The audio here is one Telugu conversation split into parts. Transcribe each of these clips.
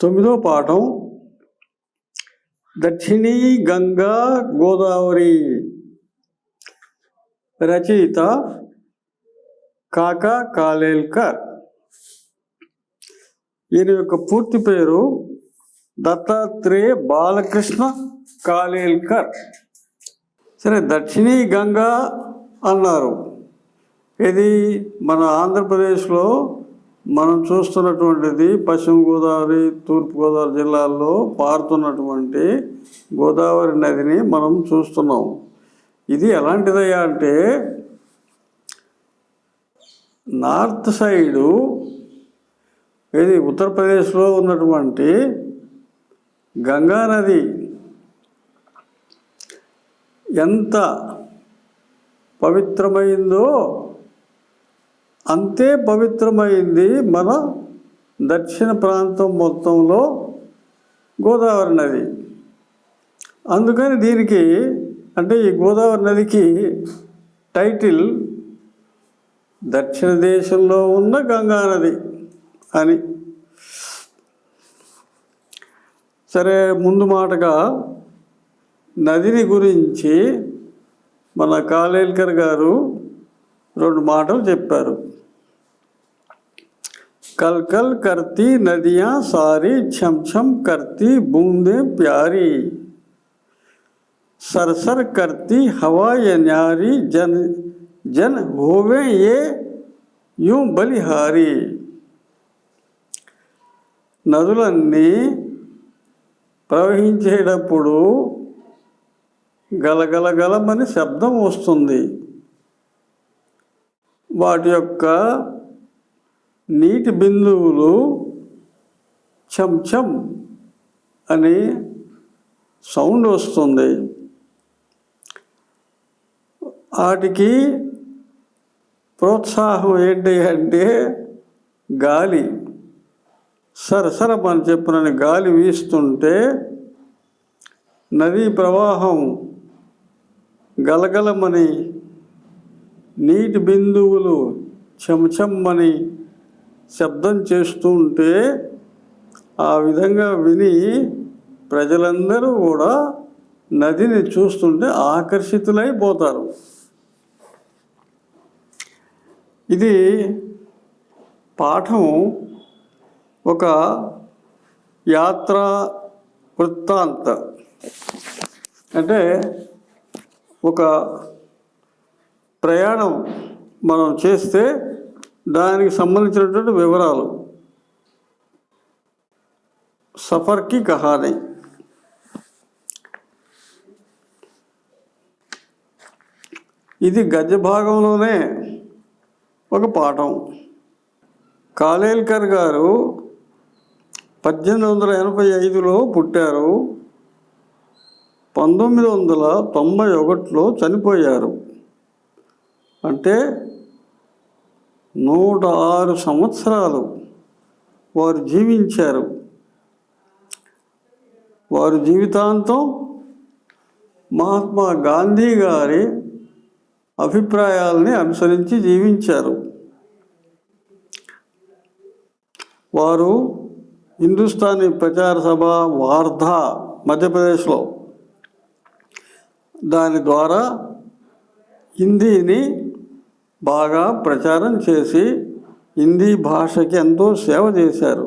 తొమ్మిదో పాఠం దక్షిణీ గంగా గోదావరి. రచయిత కాకా కాలేల్కర్. ఈయన యొక్క పూర్తి పేరు దత్తాత్రేయ బాలకృష్ణ కాలేల్కర్. సరే, దక్షిణీ గంగా అన్నారు. ఇది మన ఆంధ్రప్రదేశ్లో మనం చూస్తున్నటువంటిది పశ్చిమ గోదావరి, తూర్పుగోదావరి జిల్లాల్లో పారుతున్నటువంటి గోదావరి నదిని మనం చూస్తున్నాం. ఇది ఎలాంటిదయ్యా అంటే, నార్త్ సైడు ఇది ఉత్తరప్రదేశ్లో ఉన్నటువంటి గంగా నది ఎంత పవిత్రమైందో అంతే పవిత్రమైంది మన దక్షిణ ప్రాంతం మొత్తంలో గోదావరి నది. అందుకని దీనికి అంటే ఈ గోదావరి నదికి టైటిల్ దక్షిణ దేశంలో ఉన్న గంగా నది అని. సరే, ముందు మాటగా నదిని గురించి మన కాలేల్కర్ గారు 2 మాటలు చెప్పారు. कल कल करती नदियाँ सारी, छम छम करती बूंदें प्यारी, सर सर करती हवा ये न्यारी, जन जन होवे ये यूं बलिहारी. నదులన్నీ ప్రవహించేటప్పుడు గలగలగలమని శబ్దం వస్తుంది. వాటి యొక్క నీటి బిందువులు చం అని సౌండ్ వస్తుంది. వాటికి ప్రోత్సాహం ఏంటి అంటే గాలి. సరసరమని చెప్పిన గాలి వీస్తుంటే నదీ ప్రవాహం గలగలమని, నీటి బిందువులు చెమ్మని శబ్దం చేస్తూ ఉంటే ఆ విధంగా విని ప్రజలందరూ కూడా నదిని చూస్తుంటే ఆకర్షితులైపోతారు. ఇది పాఠం ఒక యాత్రా వృత్తాంత, అంటే ఒక ప్రయాణం మనం చేస్తే దానికి సంబంధించినటువంటి వివరాలు. సఫర్కి కహాని. ఇది గద్య భాగంలోనే ఒక పాఠం. కాలేల్కర్ గారు 1885లో పుట్టారు. 1991లో చనిపోయారు. అంటే 106 సంవత్సరాలు వారు జీవించారు. వారు జీవితాంతం మహాత్మా గాంధీ గారి అభిప్రాయాలని అనుసరించి జీవించారు. వారు హిందుస్థానీ ప్రచార సభ వార్ధా మధ్యప్రదేశ్లో దాని ద్వారా హిందీని బాగా ప్రచారం చేసి హిందీ భాషకి ఎంతో సేవ చేశారు.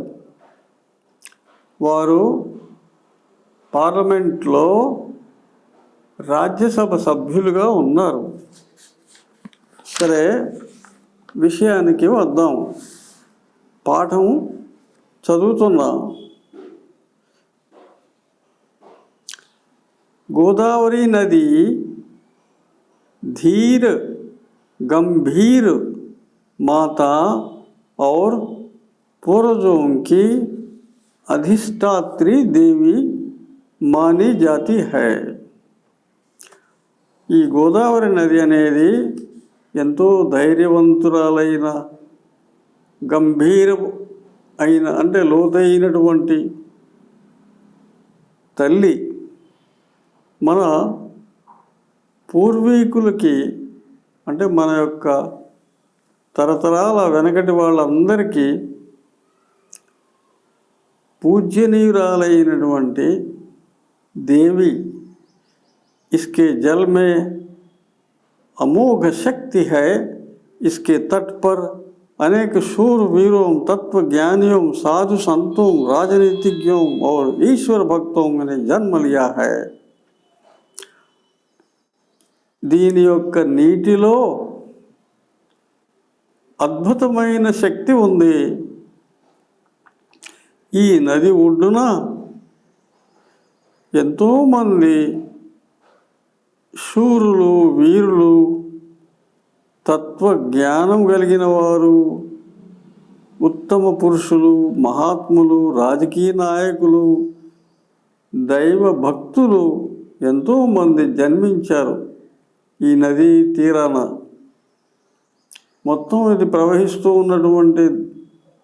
వారు పార్లమెంట్లో రాజ్యసభ సభ్యులుగా ఉన్నారు. సరే, విషయానికి వద్దాం. పాఠం చదువుతున్నాం. गोदावरी नदी धीर गंभीर माता और पूर्वजों की अधिष्ठात्री देवी मानी जाती है. ఈ గోదావరి నది అనేది ఎంతో ధైర్యవంతురాలైన, గంభీర అయిన అంటే లోతైనటువంటి తల్లి. మన పూర్వీకులకి అంటే మన యొక్క తరతరాల వెనకటి వాళ్ళందరికీ పూజ్యనీయురాలైనటువంటి देवी, इसके जल में अमोघ शक्ति है। इसके तट पर अनेक शूरवीरों, तत्वज्ञानियों, साधु संतों, राजनीतिज्ञों और ईश्वर भक्तों ने जन्म लिया है। దీని యొక్క నీటిలో అద్భుతమైన శక్తి ఉంది. ఈ నది ఒడ్డున ఎంతోమంది శూరులు, వీరులు, తత్వజ్ఞానం కలిగిన వారు, ఉత్తమ పురుషులు, మహాత్ములు, రాజకీయ నాయకులు, దైవ భక్తులు ఎంతోమంది జన్మించారు ఈ నదీ తీరాన. మొత్తం ఇది ప్రవహిస్తూ ఉన్నటువంటి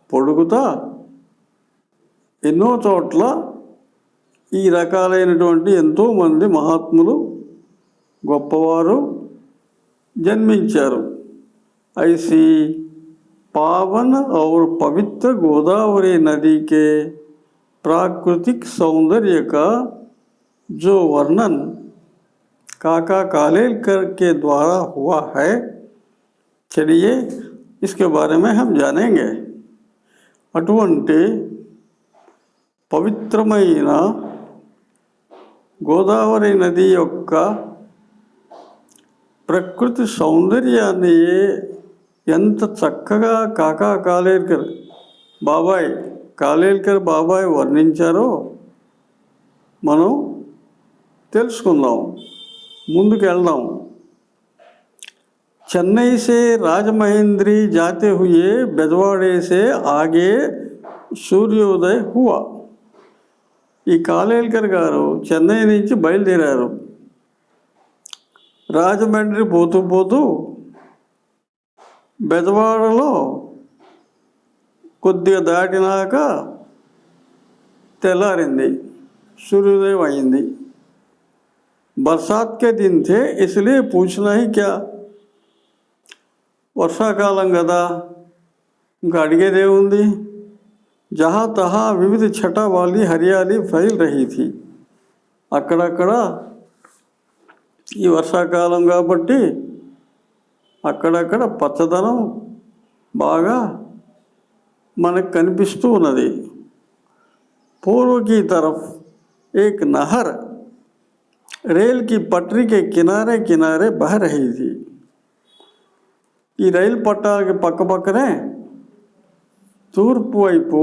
పొడుగుతా ఎన్నో చోట్ల ఈ రకాలైనటువంటి ఎంతోమంది మహాత్ములు, గొప్పవారు जन्मिंचारू। ऐसी पावन और पवित्र गोदावरी नदी के प्राकृतिक सौंदर्य का जो वर्णन काका कालेलकर के द्वारा हुआ है, चलिए इसके बारे में हम जानेंगे। अटुवंटी पवित्रమైన గోదావరి నది యొక్క ప్రకృతి సౌందర్యాన్ని ఎంత చక్కగా కాకా కాలేల్కర్ బాబాయ్ వర్ణించారో మనం తెలుసుకుందాం, ముందుకు వెళ్దాం। चेन्नई से राजमहेंद्री जाते हुए बेजवाड़े से आगे सूर्योदय हुआ। ఈ కాలేల్కర్ గారు చెన్నై నుంచి బయలుదేరారు। రాజమండ్రి పోతూ పోతూ బెజవాడలో కొద్దిగా దాటినాక తెల్లారింది, सूर्योदय అయింది। बरसात के दिन थे इसलिए पूछना ही क्या, వర్షాకాలం కదా ఇంకా అడిగేదేముంది। जहाँ तहाँ विविध छटा वाली हरियाली फैल रही थी। అక్కడక్కడ ఈ వర్షాకాలం కాబట్టి అక్కడక్కడ పచ్చదనం బాగా మనకు కనిపిస్తూ ఉన్నది। पूर्व की तरफ एक नहर रेल की पटरी के किनारे किनारे बह रही थी। ఈ రైలు పట్టాలకి పక్క పక్కనే తూర్పు వైపు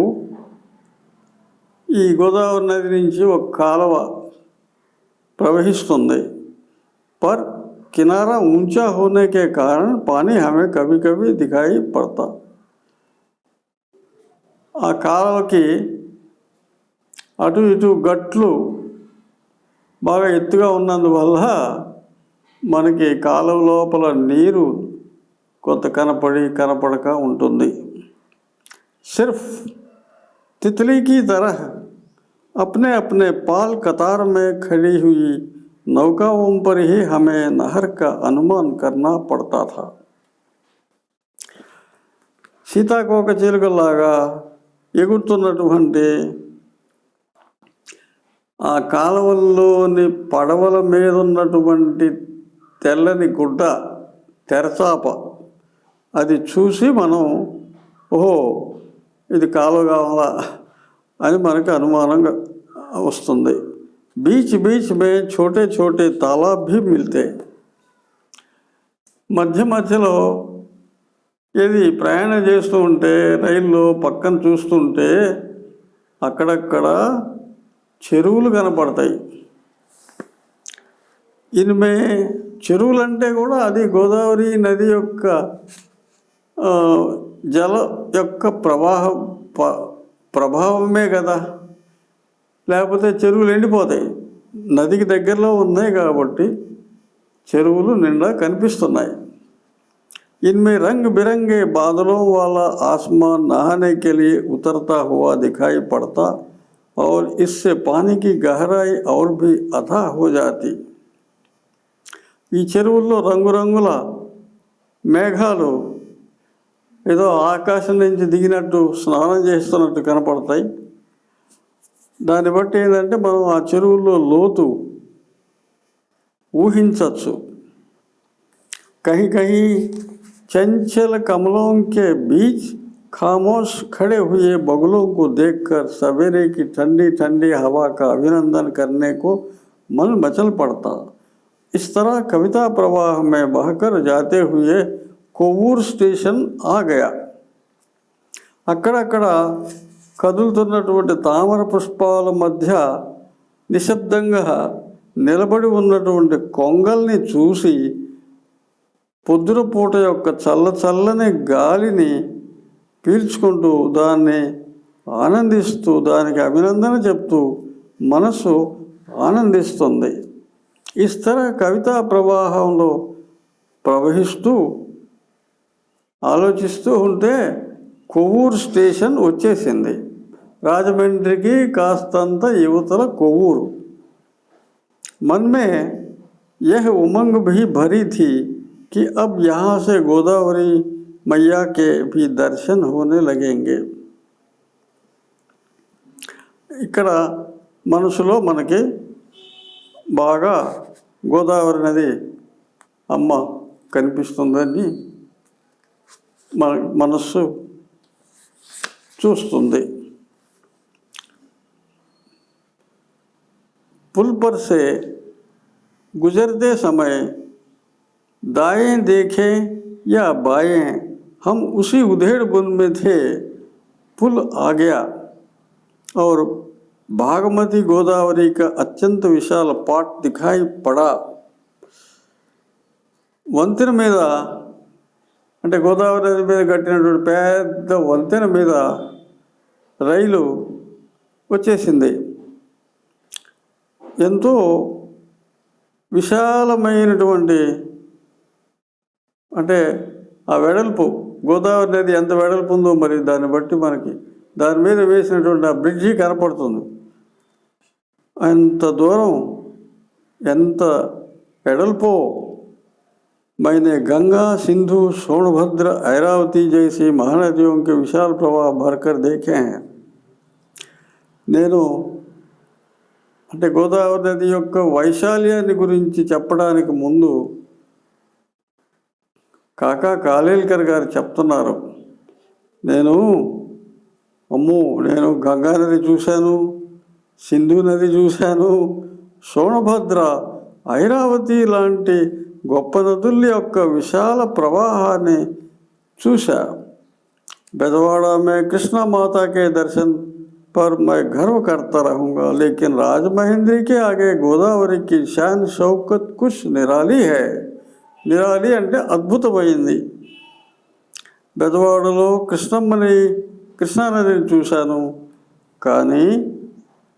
ఈ గోదావరి నది నుంచి ఒక కాలువ ప్రవహిస్తుంది। पर किनारा ऊंचा होने के कारण पानी हमें कभी कभी दिखाई पड़ता। ఆ కాలువకి అటు ఇటు గట్లు బాగా ఎత్తుగా ఉన్నందువల్ల మనకి కాలువ లోపల నీరు కొంత కనపడక ఉంటుంది। सिर्फ तितली की तरह अपने अपने पाल कतार में खड़ी हुई नौकाओं पर ही हमें नहर का अनुमान करना पड़ता था। సీతాకోక చిలుకలాగా ఎగురుతున్నటువంటి ఆ కాలువల్లోని పడవల మీద ఉన్నటువంటి తెల్లని గుడ్డ తెరచాప అది చూసి మనం ఓహో ఇది కాలువ కావాలా అని మనకు అనుమానంగా వస్తుంది। बीच बीच में छोटे छोटे तालाब भी मिलते। మధ్య మధ్యలో ఇది ప్రయాణం చేస్తూ ఉంటే రైల్లో పక్కన చూస్తుంటే అక్కడక్కడ చెరువులు కనపడతాయి। ఇన్మే చెరువులంటే కూడా అది గోదావరి నది యొక్క జల యొక్క ప్రభావమే కదా, లేకపోతే చెరువులు ఎండిపోతాయి। నదికి దగ్గరలో ఉన్నాయి కాబట్టి చెరువులు నిండా కనిపిస్తున్నాయి। इनमें रंग बिरंगे बादलों वाला आसमान नहाने के लिए उतरता हुआ दिखाई पड़ता और इससे पानी की गहराई और भी अथाह हो जाती। ఈ చెరువుల్లో రంగురంగుల మేఘాలు ఏదో ఆకాశం నుంచి దిగినట్టు స్నానం చేస్తున్నట్టు కనపడతాయి। దాన్ని బట్టి ఏంటంటే మనం ఆ చెరువుల్లో లోతు ఊహించవచ్చు. कहीं कहीं चंचल कमलों के बीच खामोश खड़े हुए बगुलों को देखकर सवेरे की ठंडी ठंडी हवा का अभिनंदन करने को मन मचल पड़ता। इस तरह कविता प्रवाह में बहकर जाते हुए कोवूर स्टेशन आ गया। అక్కడక్కడ కదులుతున్నటువంటి తామర పుష్పాల మధ్య నిశ్శబ్దంగా నిలబడి ఉన్నటువంటి కొంగల్ని చూసి పొద్దున పూట యొక్క చల్లని గాలిని పీల్చుకుంటూ దాన్ని ఆనందిస్తూ దానికి అభినందన చెప్తూ మనసు ఆనందిస్తుంది. ఇస్తర కవితా ప్రవాహంలో ప్రవహిస్తూ ఆలోచిస్తూ ఉంటే కొవ్వూరు స్టేషన్ వచ్చేసింది. రాజమండ్రికి కాస్తంత యువతల కొవ్వూరు. मन में यह उमंग भी भरी थी कि अब यहाँ से गोदावरी मैया के भी दर्शन होने लगेंगे. ఇక్కడ మనసులో మనకి బాగా గోదావరి నది అమ్మ కనిపిస్తుందని మన మనస్సు చూస్తుంది. पुल पर से गुजरते समय दाएं देखें या बाएं हम उसी उधेड़ बुन में थे. पुल आ गया और भागमती गोदावरी का अत्यंत विशाल पाट दिखाई पड़ा. వంతెన మీద అంటే గోదావరి నది మీద కట్టినటువంటి పెద్ద వంతెన మీద రైలు వచ్చేసింది. ఎంతో విశాలమైనటువంటి అంటే ఆ వెడల్పు గోదావరి నది ఎంత వెడల్పు ఉందో మరి దాన్ని బట్టి మనకి దాని మీద వేసినటువంటి ఆ బ్రిడ్జి కనపడుతుంది. అంత దూరం ఎంత వెడల్పో. मैंने गंगा सिंधु सोनभद्र ऐरावती जैसी महानदियों के विशाल प्रवाह भरकर देखे हैं. నేను అంటే గోదావరి నది యొక్క వైశాల్యాన్ని గురించి చెప్పడానికి ముందు కాకా కాలేల్కర్ గారు చెప్తున్నారు, నేను గంగా నది చూశాను, సింధు నది చూశాను, సోనభద్ర ఐరావతి లాంటి గొప్ప నదుల యొక్క విశాల ప్రవాహాన్ని చూశా. बेदवाड़ा में कृष्णा माता के दर्शन पर मैं गर्व करता रहूँगा, लेकिन राजमहेंद्री के आगे गोदावरी की शान शौकत कुछ निराली है. నిరాలి అంటే అద్భుతమైంది. బెదవాడలో కృష్ణానదిని చూశాను, కానీ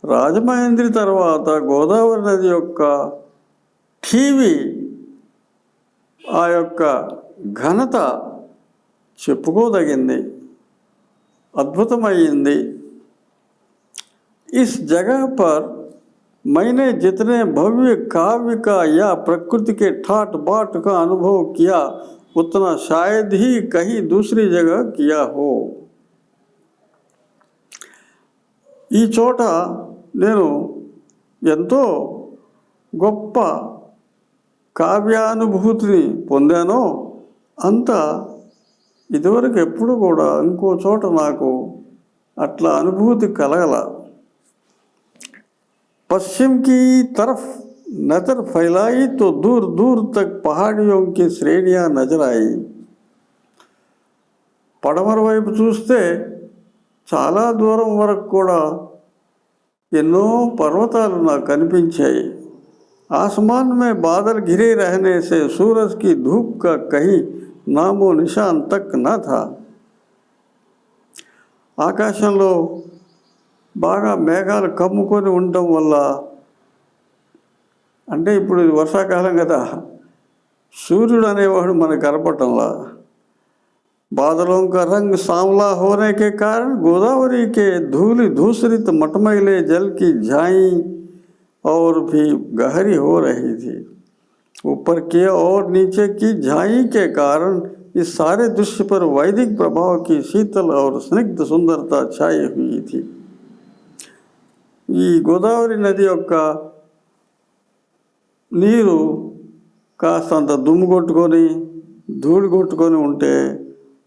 రాజమహేంద్రి తర్వాత గోదావరి నది యొక్క ఠీవి ఆ యొక్క ఘనత చెప్పుకోదగింది, అద్భుతమైంది. इस जगह पर मैंने जितने भव्य काव्य का या प्रकृति के ठाट बाट का अनुभव किया उतना शायद ही कहीं दूसरी जगह किया हो. ఈ చోట నేను ఎంతో గొప్ప కావ్యానుభూతిని పొందానో అంత ఇదివరకు ఎప్పుడు కూడా ఇంకో చోట నాకు అట్లా అనుభూతి కలగల. पश्चिम की तरफ नज़र फैलाई तो दूर दूर तक पहाड़ियों की श्रेणियां नजर आई. పడమర వైపు చూస్తే చాలా దూరం వరకు కూడా ఎన్నో పర్వతాలు నాకు కనిపించాయి. आसमान में बादल घिरे रहने से सूरज की धूप का कहीं नामो निशान तक न था. ఆకాశంలో బాగా మేఘాలు కమ్ముకొని ఉండటం వల్ల, అంటే ఇప్పుడు వర్షాకాలం కదా, సూర్యుడు అనేవాడు మనకు కనపడటంలా. बादलों का रंग सांवला होने के कारण गोदावरी के धूलि धूसरित मटमैले जल की झाई और भी गहरी हो रही थी. ऊपर के और नीचे की झाई के कारण इस सारे दृश्य पर वैदिक प्रभाव की शीतल और स्निग्ध सुंदरता छाई हुई थी. ఈ గోదావరి నది యొక్క నీరు కాస్తంత దుమ్ము కొట్టుకొని ధూళి కొట్టుకొని ఉంటే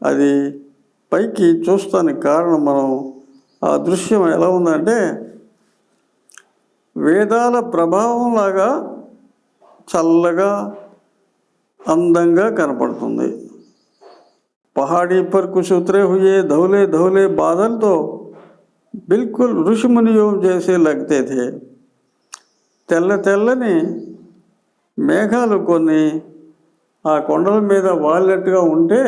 అది పైకి చూస్తానికి కారణం మనం ఆ దృశ్యం ఎలా ఉందంటే వేదాల ప్రభావంలాగా చల్లగా అందంగా కనపడుతుంది. पहाड़ी पर कुछ उतरे हुए धौले धौले बादल तो बिल्कुल ऋषि मुनियों जैसे लगते थे. తెల్ల తెల్లని మేఘాలు కొన్ని ఆ కొండల మీద వాలినట్టుగా ఉంటే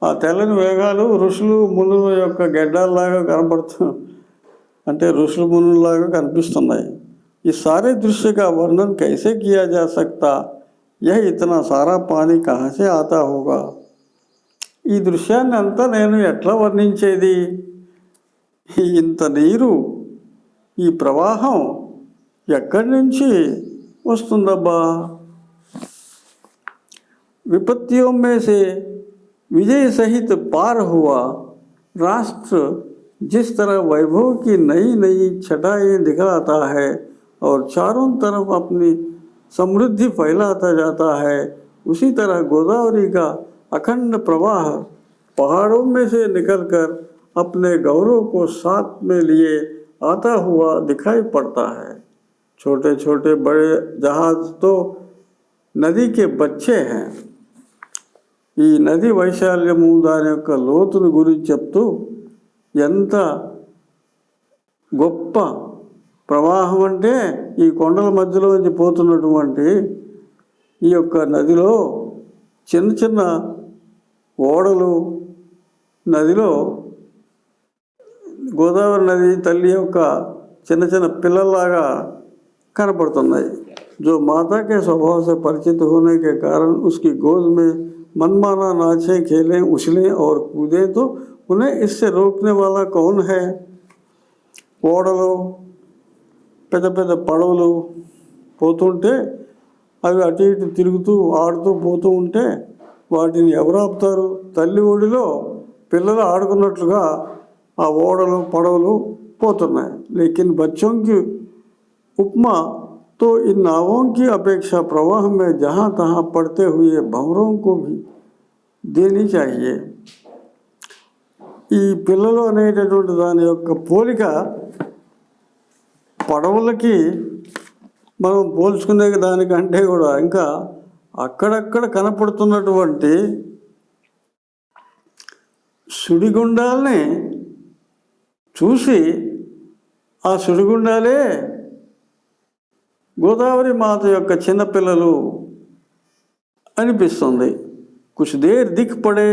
ఆ తెల్లని మేఘాలు ఋషులు మునుల యొక్క గెడ్డల్లాగా అంటే ఋషులు మునుల్లాగా కనిపిస్తున్నాయి. ఈ सारे दृश्य का वर्णन कैसे किया जा सकता? यह इतना सारा पानी कहाँ से आता होगा? ఈ దృశ్యాన్ని అంతా నేను ఎట్లా వర్ణించేది? ఇంత నీరు, ఈ ప్రవాహం ఎక్కడి నుంచి వస్తుందబ్బా? विपत्तियों में से विजय सहित पार हुआ राष्ट्र जिस तरह वैभव की नई नई छटाएं दिखलाता है और चारों तरफ अपनी समृद्धि फैलाता जाता है, उसी तरह गोदावरी का अखंड प्रवाह पहाड़ों में से निकलकर अपने गौरव को साथ में लिए आता हुआ दिखाई पड़ता है. छोटे छोटे बड़े जहाज तो नदी के बच्चे हैं. ఈ నది వైశాల్యము దాని యొక్క లోతును గురించి చెప్తూ ఎంత గొప్ప ప్రవాహం అంటే ఈ కొండల మధ్యలో నుంచి పోతున్నటువంటి ఈ యొక్క నదిలో చిన్న చిన్న ఓడలు నదిలో గోదావరి నది తల్లి యొక్క చిన్న చిన్న పిల్లల్లాగా కనపడుతున్నాయి. जो माता के स्वभाव से परिचित होने के कारण उसकी गोद में मनमाना नाचें, खेलें, उछलें और कूदें तो उन्हें इससे रोकने वाला कौन है? ఓడలు పెద్ద పెద్ద పడవలు పోతుంటే అవి అటు ఇటు తిరుగుతూ ఆడుతూ పోతూ ఉంటే వాటిని ఎవరు ఆపుతారు? తల్లి ఒడిలో పిల్లలు ఆడుకున్నట్లుగా ఆ ఓడలు పడవలు పోతున్నాయి. लेकिन बच्चों की उपमा तो इन नावों की अपेक्षा प्रवाह में जहाँ तहाँ पड़ते हुए भंवरों को भी देनी चाहिए. ఈ పిల్లలు అనేటటువంటి దాని యొక్క పోలిక పడవలకి మనం పోల్చుకునే దానికంటే కూడా ఇంకా అక్కడక్కడ కనపడుతున్నటువంటి సుడిగుండాల్ని చూసి ఆ సుడిగుండాలే గోదావరి మాత యొక్క చిన్నపిల్లలు అనిపిస్తుంది. कुछ देर दिख पड़े,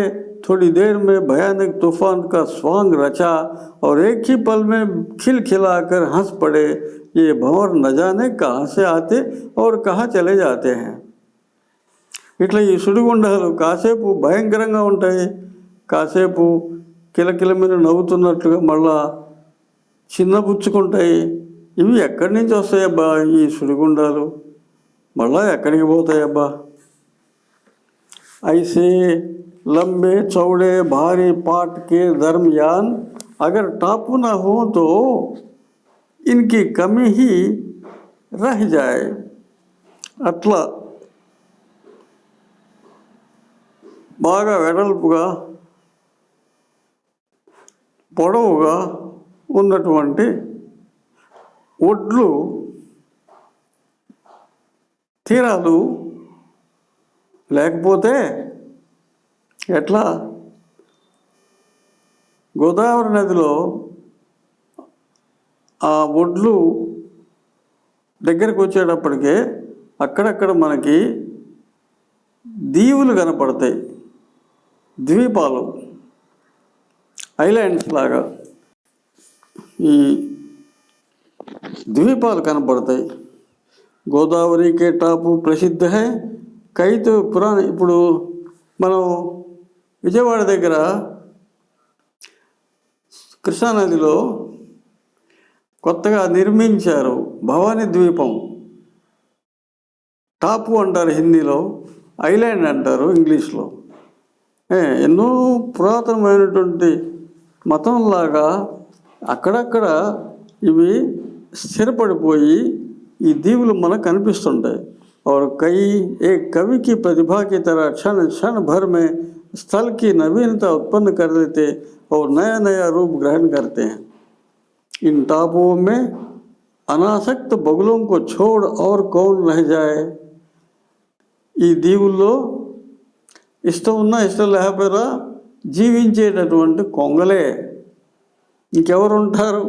थोड़ी देर में भयानक तूफान का स्वांग रचा और एक ही पल में खिलखिलाकर हंस पड़े. ये भंवर न जाने कहाँ से आते और कहाँ चले जाते हैं. ఇట్లా ఈ సుడిగుండాలు కాసేపు భయంకరంగా ఉంటాయి, కాసేపు కిలకిల మీద నవ్వుతున్నట్లుగా మళ్ళా చిన్నపుచ్చుకుంటాయి. ఇవి ఎక్కడి నుంచి వస్తాయబ్బా ఈ సుడిగుండాలు? మళ్ళా ఎక్కడికి పోతాయబ్బా? ऐसे लंबे चौड़े भारी पाट के दरमियान अगर टापू न हो तो इनकी कमी ही रह जाए. అట్లా బాగా వెడల్పుగా పొడవుగా ఉన్నటువంటి ఒడ్లు తీరాలు లేకపోతే ఎట్లా? గోదావరి నదిలో ఆ ఒడ్లు దగ్గరికి వచ్చేటప్పటికే అక్కడక్కడ మనకి దీవులు కనపడతాయి, ద్వీపాలు, ఐలాండ్స్ లాగా ఈ ద్వీపాలు కనపడతాయి. గోదావరి కే టాపు ప్రసిద్ధ హై. కైతో పురాణ ఇప్పుడు మనం విజయవాడ దగ్గర కృష్ణానదిలో కొత్తగా నిర్మించారు భవానీ ద్వీపం. టాపు అంటారు హిందీలో, ఐలాండ్ అంటారు ఇంగ్లీష్లో. ఎన్నో పురాతనమైనటువంటి మతంలాగా అక్కడక్కడ ఇవి స్థిరపడిపోయి ఈ దీవులు మనకు కనిపిస్తుంటాయి. और कई एक कवि की प्रतिभा की तरह क्षण क्षण भर में स्थल की नवीनता उत्पन्न कर देते और नया नया रूप ग्रहण करते हैं. इन टापुओं में अनासक्त बगुलों को छोड़ और कौन रह जाए. ఈ దీవుల్లో ఇష్టం ఉన్నా ఇష్టం లేకపోయినా జీవించేటటువంటి కొంగలే, ఇంకెవరు ఉంటారు.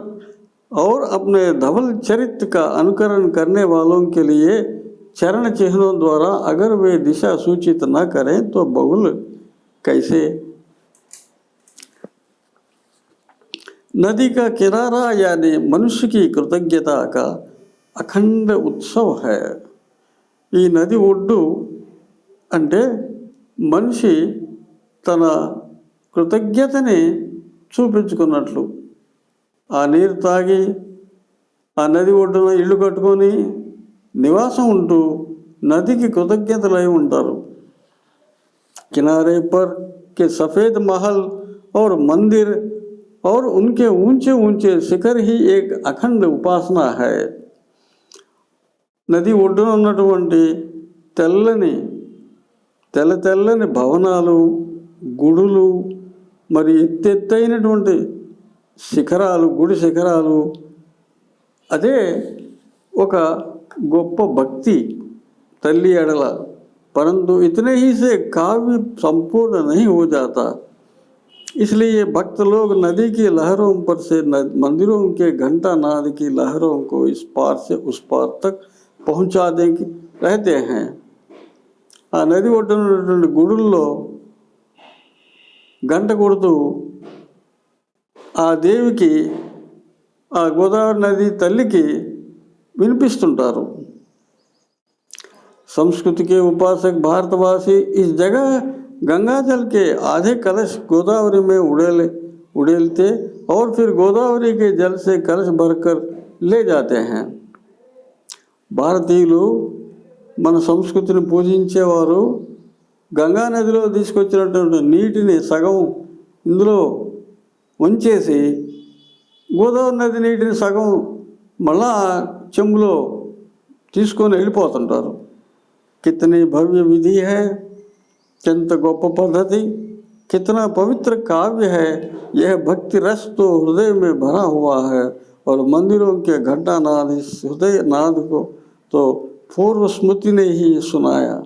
और अपने धवल चरित्र का अनुकरण करने वालों के लिए चरण चिन्हों द्वारा अगर वे दिशा सूचित न करें तो बगुल कैसे. नदी का किनारा यानी मनुष्य की कृतज्ञता का अखंड उत्सव है. ఈ నది ఒడ్డు అంటే మనిషి తన కృతజ్ఞతని చూపించుకున్నట్లు. ఆ నీరు తాగి ఆ నది ఒడ్డున ఇల్లు కట్టుకొని నివాసం ఉంటూ నదికి కృతజ్ఞతలై ఉంటారు. किनारे पर के सफ़ेद महल और मंदिर और उनके ऊंचे ऊंचे शिखर ही एक अखंड उपासना है. నది ఒడ్డున ఉన్నటువంటి తెల్లని భవనాలు, గుడులు, మరి ఎత్తైనటువంటి శిఖరాలు, గుడి శిఖరాలు, అదే ఒక గొప్ప భక్తి తల్లి ఎడల. परंतु इतने ही से काव्य संपूर्ण नहीं हो जाता. इसलिए भक्त लोग नदी की लहरों पर से मंदिरों के घंटा नाद की लहरों को इस पार से उस पार तक पहुंचा दे रहते हैं. ఆ నది ఒడ్డున గుడుల్లో గంట కొడుతూ ఆ దేవికి, ఆ గోదావరి నది తల్లికి వినిపిస్తుంటారు. संस्कृति के उपासक भारतवासी इस जगह गंगाजल के आधे कलश गोदावरी में उड़ेलते और फिर गोदावरी के जल से कलश भरकर ले जाते हैं. భారతీయులు మన సంస్కృతిని పూజించేవారు గంగా నదిలో తీసుకొచ్చినటువంటి నీటిని సగం ఇందులో ఉంచేసి గోదావరి నది నీటిని సగం మళ్ళా చెంబులో తీసుకొని వెళ్ళిపోతుంటారు. कितनी भव्य विधि है, अत्यंत गोप पद्धति, कितना पवित्र काव्य है. यह भक्ति रस तो हृदय में भरा हुआ है और मंदिरों के घंटा नाद इस हृदय नाद को तो पूर्व स्मृति ने ही सुनाया.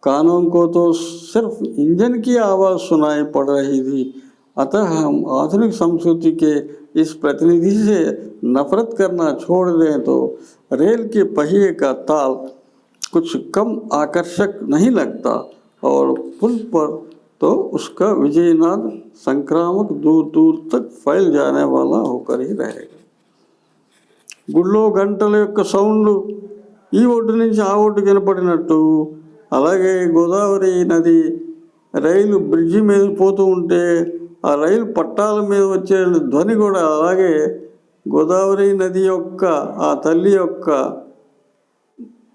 कानों को तो सिर्फ इंजन की आवाज़ सुनाई पड़ रही थी. अतः हम आधुनिक संस्कृति के इस प्रतिनिधि से नफरत करना छोड़ दें तो रेल के पहिए का ताल कुछ कम आकर्षक नहीं लगता और पुल पर तो उसका विजयनाद संक्रामक दूर दूर तक फैल जाने वाला होकर ही रहेगा. గుళ్ళో గంటల యొక్క సౌండ్ ఈ ఒడ్డు నుంచి ఆ ఒడ్డు వినపడినట్టు, అలాగే గోదావరి నది రైలు బ్రిడ్జి మీద పోతూ ఉంటే ఆ రైలు పట్టాల మీద వచ్చే ధ్వని కూడా అలాగే గోదావరి నది యొక్క, ఆ తల్లి యొక్క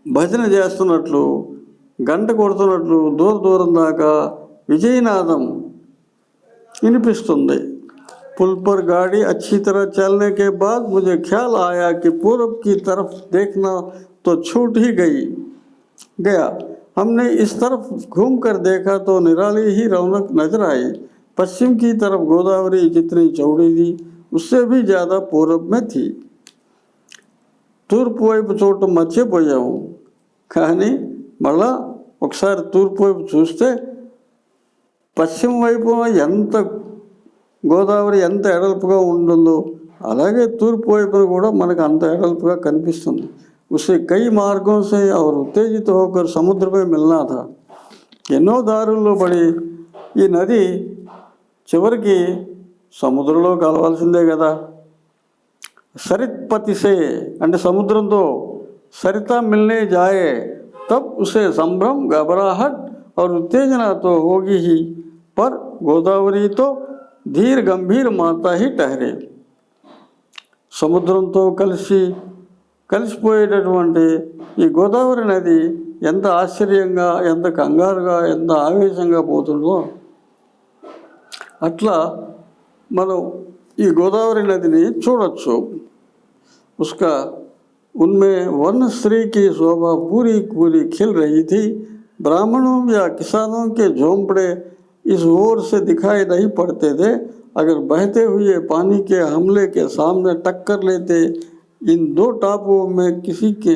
భజన చేస్తున్నట్లు, గంట కొడుతున్నట్లు దూరం దాకా విజయనాదం వినిపిస్తుంది. पुल पर गाड़ी अच्छी तरह चलने के बाद मुझे ख्याल आया कि पूरब की तरफ देखना तो छूट ही गया. हमने इस तरफ घूमकर देखा तो निराली ही रौनक नजर आई. पश्चिम की तरफ गोदावरी जितनी चौड़ी थी उससे भी ज़्यादा पूरब में थी. తూర్పు వైపు చూడటం మర్చిపోయాము, కానీ మళ్ళా ఒకసారి తూర్పు వైపు చూస్తే పశ్చిమ వైపు ఎంత గోదావరి ఎంత ఎడల్పుగా ఉంటుందో అలాగే తూర్పు వైపున కూడా మనకు అంత ఎడల్పుగా కనిపిస్తుంది. उसे कई मार्गों से और उत्तेजित होकर समुद्र में मिलना था. ఎన్నో దారుల్లో పడి ఈ నది చివరికి సముద్రంలో కలవాల్సిందే కదా. सरित से అంటే సముద్రంతో सरिता मिलने जाए तब उसे संभ्रम, घबराहट और उत्तेजना तो होगी ही, पर गोदावरी तो धीर गंभीर माता ही ठहरे. సముద్రంతో కలిసిపోయేటటువంటి ఈ గోదావరి నది ఎంత ఆశ్చర్యంగా, ఎంత కంగారుగా, ఎంత ఆవేశంగా పోతుందో అట్లా మనం ఈ గోదావరి నదిని చూడొచ్చు. उसका उनमें वर्ण स्त्री की शोभा पूरी पूरी खिल रही थी। ब्राह्मणों या किसानों के झोंपड़े इस ओर से दिखाई नहीं पड़ते थे। अगर बहते हुए पानी के हमले के सामने टक्कर लेते इन दो टापुओं में किसी के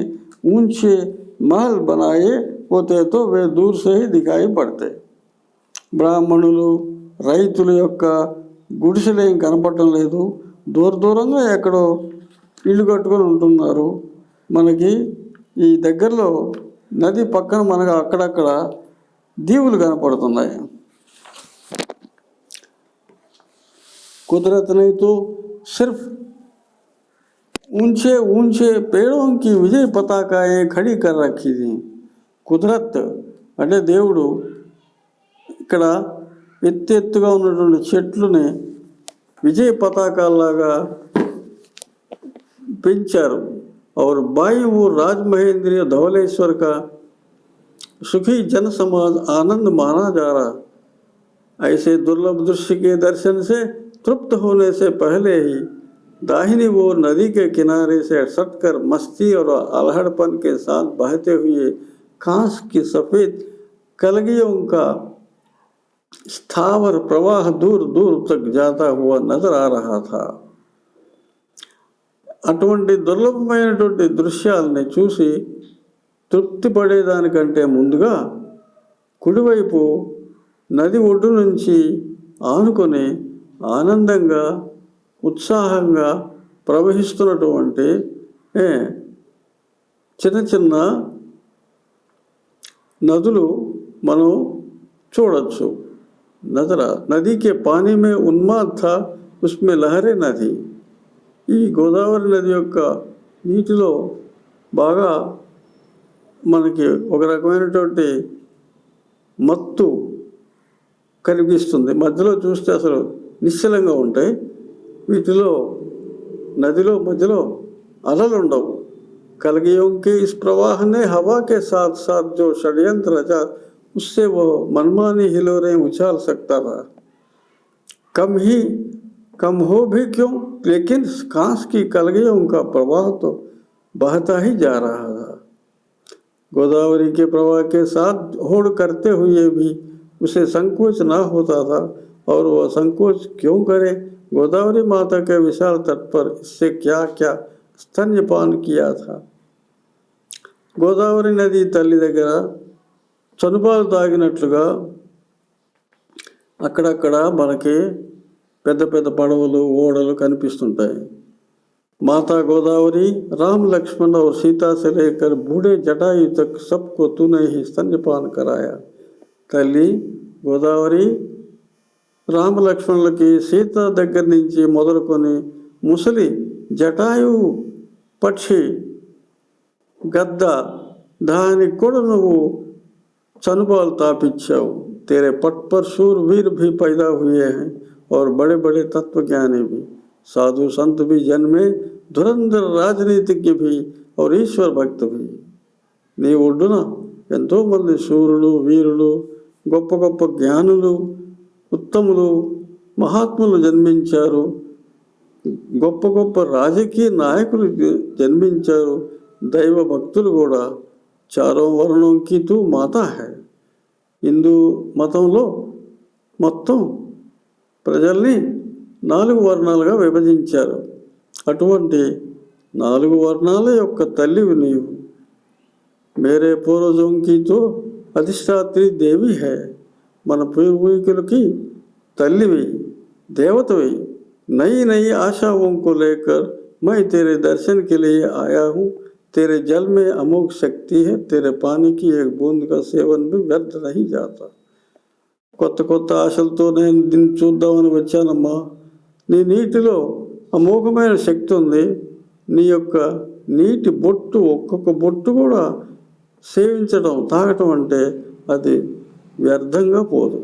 ऊंचे महल बनाए होते तो वे दूर से ही दिखाई पड़ते। బ్రాహ్మణులు రైతుల యొక్క గుడిసెలు ఏం కనపడటం లేదు, దూరంగా ఎక్కడో ఇల్లు కట్టుకొని ఉంటున్నారు. మనకి ఈ దగ్గరలో నది పక్కన మనకు అక్కడక్కడ దీవులు కనపడుతున్నాయి. कुदरत ने तो सिर्फ ऊंचे ऊंचे पेड़ों की विजय पताकाएं खड़ी कर रखी थी. కుదరత్ అంటే దేవుడు ఇక్కడ ఎత్తెత్తుగా ఉన్నటువంటి చెట్లని విజయ పతాకాల్లాగా పెంచారు. और बाई ओर राजमहेंद्रीय धवलेश्वर का सुखी जन समाज आनंद माना जा रहा. ऐसे दुर्लभ दृश्य के दर्शन से तृप्त होने से पहले ही दाहिनी ओर नदी के किनारे से सटकर मस्ती और अलहड़पन के साथ बहते हुए कांस की सफ़ेद कलगियों का स्थावर प्रवाह दूर दूर तक जाता हुआ नजर आ रहा था. అటువంటి దుర్లభమైనటువంటి దృశ్యాలని చూసి తృప్తి పడేదానికంటే ముందుగా కుడివైపు నది ఒడ్డు నుంచి ఆనుకొని ఆనందంగా ఉత్సాహంగా ప్రవహిస్తున్నటువంటి చిన్న చిన్న నదులు మనం చూడొచ్చు. నदी के पानी में उन्माद था, उसमें लहरें न थी. ఈ గోదావరి నది యొక్క నీటిలో బాగా మనకి ఒక రకమైనటువంటి మత్తు కనిపిస్తుంది. మధ్యలో చూస్తే అసలు నిశ్చలంగా ఉంటాయి. వీటిలో నదిలో మధ్యలో అలలు ఉండవు. कलगियों के इस प्रवाह ने हवा के साथ साथ जो षड्यंत्र रचा उससे वो मनमानी हिलोरें उछाल सकता था. कम हो भी क्यों, लेकिन कांस की कलगियों का प्रवाह तो बहता ही जा रहा था. गोदावरी के प्रवाह के साथ होड़ करते हुए भी उसे संकोच ना होता था. और वह संकोच क्यों करे? गोदावरी माता के विशाल तट पर इससे क्या क्या स्तन्यपान किया था. గోదావరి నది తల్లి దగ్గర చనుబాలు తాగినట్లుగా అక్కడక్కడ మనకి పెద్ద పెద్ద పడవలు ఓడలు కనిపిస్తుంటాయి. माता गोदावरी राम लक्ष्मण और सीता से लेकर बूढ़े जटायु तक सबको तूने ही स्तन्यपान कराया. తల్లి గోదావరి రామ లక్ష్మణులకి సీత దగ్గర నుంచి మొదలుకొని ముసలి జటాయు పక్షి గద్ద దానికి కూడా నువ్వు చనుబాలు తాపించావు. तेरे पट पर शूरवीर भी पैदा हुए हैं और बड़े बड़े तत्वज्ञानी भी, साधु संत भी जन्मे, धुरंधर राजनीतिज्ञ भी और ईश्वर भक्त भी. నీ ఒడ్డున ఎంతోమంది శూరులు వీరులు గొప్ప గొప్ప జ్ఞానులు ఉత్తములు మహాత్ములు జన్మించారు. గొప్ప గొప్ప రాజకీయ నాయకులు జన్మించారు. దైవ భక్తులు కూడా. చారో వర్ణంకి తూ మాతా హై. హిందూ మతంలో మొత్తం ప్రజల్ని 4 వర్ణాలుగా విభజించారు. అటువంటి 4 వర్ణాల యొక్క తల్లివి నీవు. మేరే పూర్వజంకి తో అధిష్టాత్రి దేవి హై. మన పూర్వీకులకి తల్లివి, దేవతవి. नई नई आशाओं को लेकर मैं तेरे दर्शन के लिए आया हूँ. तेरे जल में अमोघ शक्ति है. तेरे पानी की एक बूंद का सेवन भी व्यर्थ नहीं जाता. కొత్త కొత్త ఆశలతో నేను దీన్ని చూద్దామని వచ్చానమ్మా. నీ నీటిలో అమోఘమైన శక్తి ఉంది. నీ యొక్క నీటి బొట్టు ఒక్కొక్క బొట్టు కూడా సేవించడం తాగటం అంటే అది వ్యర్థంగా పోదు.